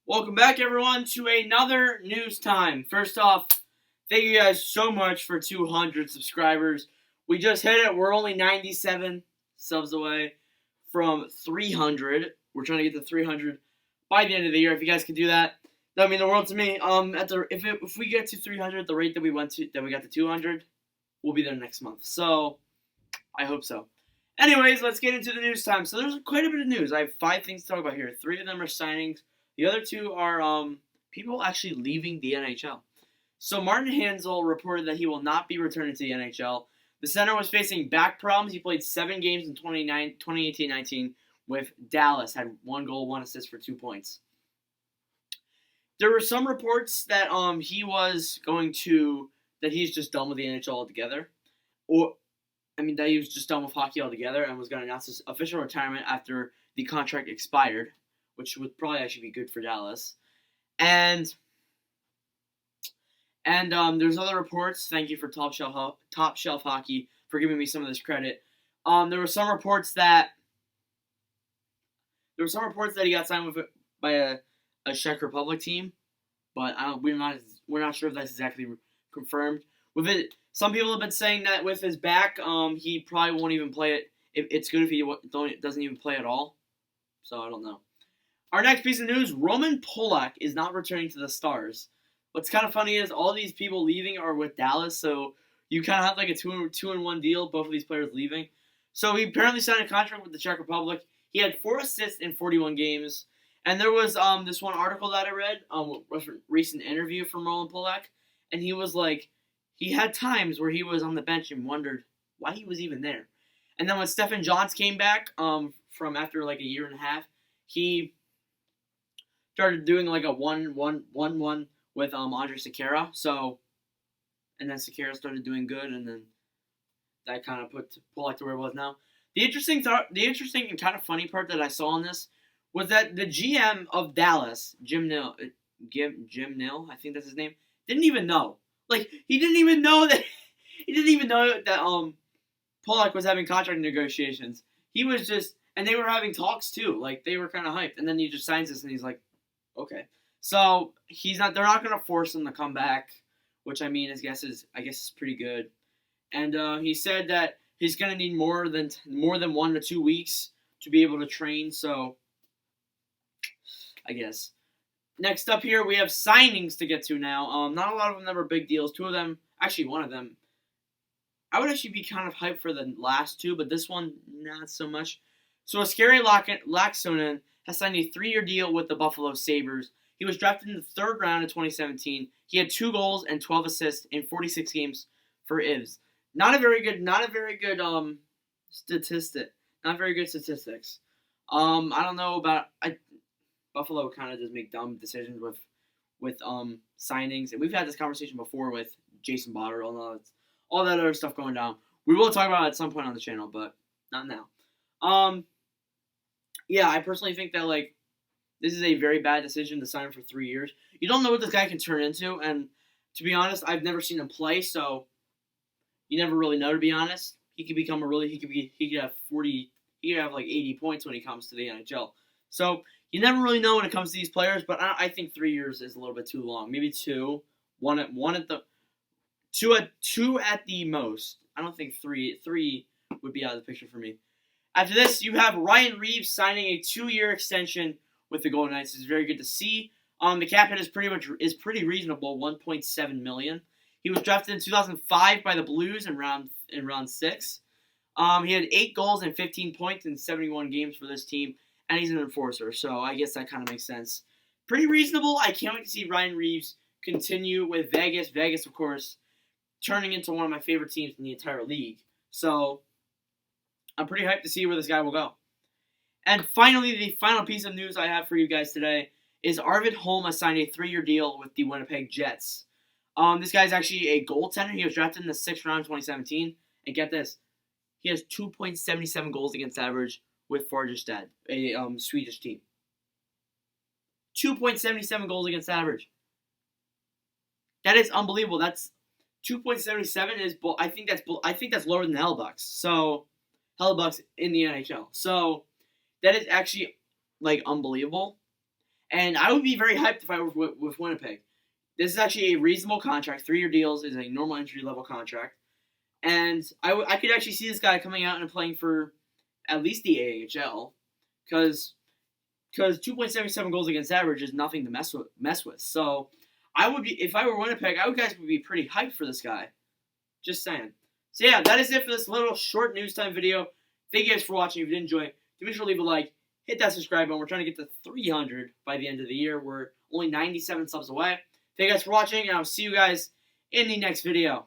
Welcome back, everyone, to another news time. First off, thank you guys so much for 200 subscribers. We just hit it. We're only 97 subs away from 300. We're trying to get to 300 by the end of the year. If you guys can do that, that would mean the world to me. If we get to 300 at the rate that we got to 200, we'll be there next month. So I hope so. Anyways, let's get into the news time. So there's quite a bit of news. I have 5 things to talk about here. 3 of them are signings. The other 2 are people actually leaving the NHL. So Martin Hansel reported that he will not be returning to the NHL. The center was facing back problems. He played 7 games in 2018-19 with Dallas, had 1 goal, 1 assist for 2 points. There were some reports that that he's just done with the NHL altogether, that he was just done with hockey altogether and was going to announce his official retirement after the contract expired, which would probably actually be good for Dallas. And there's other reports. Thank you for Top Shelf Hockey for giving me some of this credit. There were some reports that he got signed by a Czech Republic team, but we're not sure if that's exactly confirmed. With it, some people have been saying that with his back, he probably won't even play it. It's good if he doesn't even play at all. So I don't know. Our next piece of news: Roman Polak is not returning to the Stars. What's kind of funny is all these people leaving are with Dallas, so you kind of have like a 2-in-1 deal. Both of these players leaving. So he apparently signed a contract with the Czech Republic. He had 4 assists in 41 games. And there was this one article that I read, was a recent interview from Roman Polak, and he was like, he had times where he was on the bench and wondered why he was even there. And then when Stephen Johns came back from after like a year and a half, he started doing like a 1-1 with Andre Sekera. So, and then Sekera started doing good, and then that kind of put Polak to where it was now. The interesting and kind of funny part that I saw on this was that the GM of Dallas, Jim Nill, I think that's his name, didn't even know. Like, he didn't even know that Polak was having contract negotiations. He was just, and they were having talks too. Like, they were kind of hyped. And then he just signs this, and he's like, okay. So they're not going to force him to come back, which I guess is pretty good. And he said that he's going to need more than 1 to 2 weeks to be able to train. So I guess. Next up here, we have signings to get to now. Not a lot of them that were big deals. 2 of them, actually 1 of them, I would actually be kind of hyped for the last 2, but this one, not so much. So Oskari Laaksonen has signed a 3-year deal with the Buffalo Sabres. He was drafted in the 3rd round of 2017. He had 2 goals and 12 assists in 46 games for Ivs. Not a very good statistic. Not very good statistics. I don't know about Buffalo kind of does make dumb decisions with signings, and we've had this conversation before with Jason Botterill and all that other stuff going down. We will talk about it at some point on the channel, but not now. Yeah, I personally think that this is a very bad decision to sign for 3 years. You don't know what this guy can turn into, and to be honest, I've never seen him play, so you never really know. To be honest, he could have like 80 points when he comes to the NHL. So you never really know when it comes to these players, but I think 3 years is a little bit too long. Maybe 2, 2 at the most. I don't think 3 would be out of the picture for me. After this, you have Ryan Reeves signing a 2-year extension with the Golden Knights. It's very good to see. The cap hit is pretty reasonable, $1.7 million. He was drafted in 2005 by the Blues in round 6. He had 8 goals and 15 points in 71 games for this team, and he's an enforcer, so I guess that kind of makes sense. Pretty reasonable. I can't wait to see Ryan Reeves continue with Vegas. Vegas, of course, turning into one of my favorite teams in the entire league. So I'm pretty hyped to see where this guy will go. And finally, the final piece of news I have for you guys today is Arvid Holm has signed a 3-year deal with the Winnipeg Jets. This guy's actually a goaltender. He was drafted in the 6th round of 2017. And get this, he has 2.77 goals against average with Fagerstad, a Swedish team. 2.77 goals against average. That is unbelievable. That's 2.77 is I think that's lower than the Hellbucks. So Hellbucks in the NHL. So that is actually unbelievable. And I would be very hyped if I were with Winnipeg. This is actually a reasonable contract. 3-year deals is a normal entry level contract. And I could actually see this guy coming out and playing for at least the AHL. Because 2.77 goals against average is nothing to mess with. So I would be, if I were Winnipeg, I would guys would be pretty hyped for this guy. Just saying. So yeah, that is it for this little short news time video. Thank you guys for watching. If you did enjoy, do make sure to leave a like. Hit that subscribe button. We're trying to get to 300 by the end of the year. We're only 97 subs away. Thank you guys for watching, and I'll see you guys in the next video.